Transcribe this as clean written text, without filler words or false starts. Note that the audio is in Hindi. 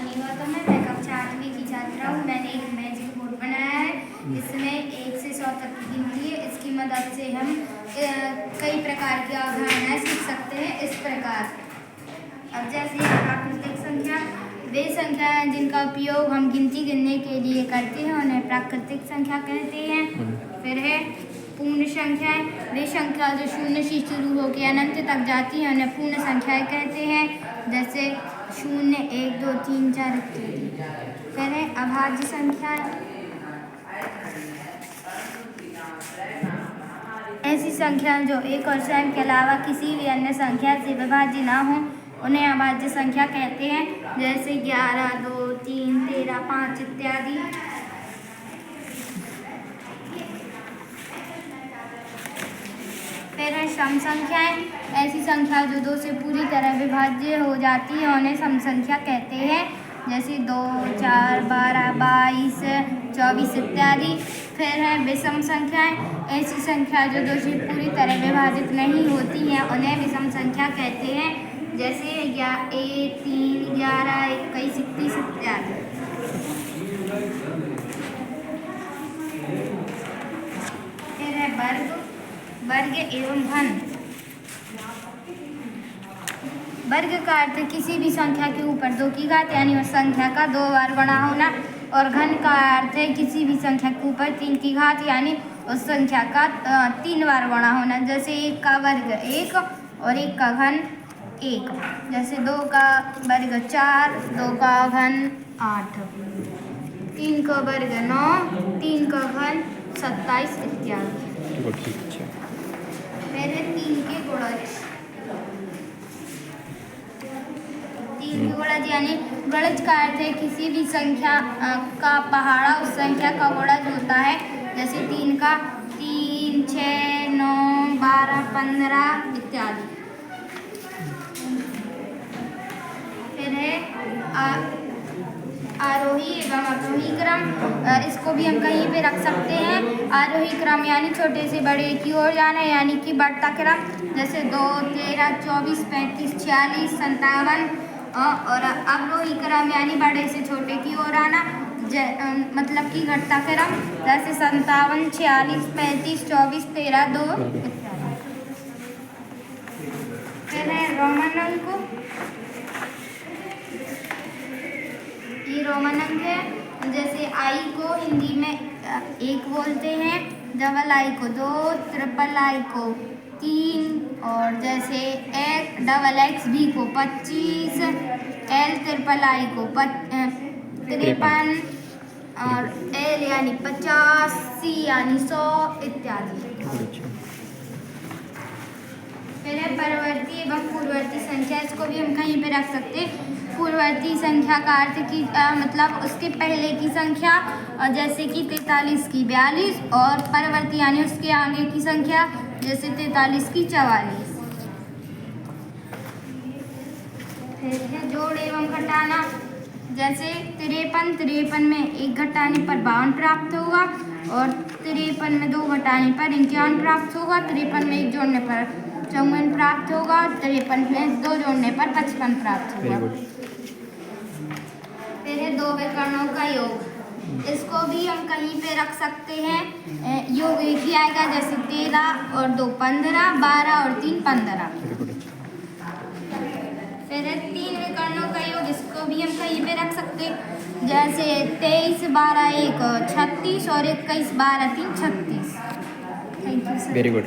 सनी गौतम मैं कक्षा 8वीं की छात्रा हूँ। मैंने एक मैजिक बोर्ड बनाया है। इसमें 1 से 100 तक की गिनती है। इसकी मदद से हम कई प्रकार की अवधारणाएं सीख सकते हैं। इस प्रकार अब जैसे प्राकृतिक संख्या, वे संख्या हैं जिनका उपयोग हम गिनती गिनने के लिए करते हैं, उन्हें प्राकृतिक संख्या कहते हैं। फिर है पूर्ण संख्याएं, वे संख्या जो शून्य से शुरू होकर अनंत तक जाती हैं, उन्हें पूर्ण संख्याएं कहते हैं। जैसे 0, 1, 2, 3, 4 इत्यादि। फिर है अभाज्य संख्याएं, ऐसी संख्याएं जो एक और स्वयं के अलावा किसी भी अन्य संख्या से विभाज्य ना हो, उन्हें अभाज्य संख्या कहते हैं। जैसे 11, 2, 3, 13, 5 इत्यादि। फिर है सम संख्याएं, ऐसी संख्या जो 2 से पूरी तरह विभाज्य हो जाती है, उन्हें सम संख्या कहते हैं। जैसे 2, 4, 12, 22, 24 इत्यादि। फिर है विषम संख्याएं, ऐसी संख्या जो 2 से पूरी तरह विभाजित नहीं होती हैं, उन्हें विषम संख्या कहते हैं। जैसे 1, 3, 11, 21, 31 इत्यादि। फिर है वर्ग, वर्ग एवं घन। वर्ग का अर्थ किसी भी संख्या के ऊपर 2 की घात यानी उस संख्या का 2 बार गुणा होना, और घन का अर्थ है किसी भी संख्या के ऊपर 3 की घात यानी उस संख्या का 3 बार गुणा होना। जैसे 1 का वर्ग 1 और 1 का घन 1। जैसे 2 का वर्ग 4, 2 का घन 8, 3 का वर्ग 9, 3 का घन 27 इत्यादि। फिर 3 के गुणज, 3 के गुणज यानी गुणज का अर्थ है किसी भी संख्या का पहाड़ा उस संख्या का गुणज होता है। जैसे 3 का 3, 6, 9, 12, 15 इत्यादि। फिर है आरोही एवं अवरोही क्रम, इसको भी हम कहीं पे रख सकते हैं। आरोही क्रम यानी छोटे से बड़े की ओर जाना यानी कि बढ़ता क्रम। जैसे 2, 13, 24, 35, 46, 57। और अवरोही क्रम यानी बड़े से छोटे की ओर आना, मतलब कि घटता क्रम। जैसे 57, 46, 35, 24, 13, 2 इत्यादि। फिर है रोमन अंक, ये रोमन अंक है। जैसे आई को हिंदी में 1 बोलते हैं, डबल आई को 2, ट्रिपल आई को 3, और जैसे डबल एक्स भी को 25, एल ट्रिपल आई को 53, और एल यानी 50, सी यानी 100 इत्यादि। फिर है परवर्ती एवं पूर्ववर्ती संख्या, इसको भी हम कहीं पे रख सकते हैं। पूर्ववर्ती संख्या का अर्थ की मतलब उसके पहले की संख्या, जैसे कि 43 की 42, और परवर्ती यानी उसके आगे की संख्या, जैसे 43 की 44। फिर है जोड़ एवं घटाना, जैसे 53 में 1 घटाने पर 52 प्राप्त होगा, और 53 में 2 घटाने पर 51 प्राप्त होगा, 53 में 1 जोड़ने पर 54 प्राप्त होगा, 53 में 2 जोड़ने पर 55 प्राप्त होगा। फिर है 2 विकर्णों का योग, इसको भी हम कहीं पे रख सकते हैं। योग एक ही आएगा, जैसे 13 और 2 15, 12 और 3 15। फिर है 3 विकर्णों का योग, इसको भी हम कहीं पे रख सकते हैं। जैसे 23, 12, 1 36, और 21, 12, 3 36। Thank you sir. Very good.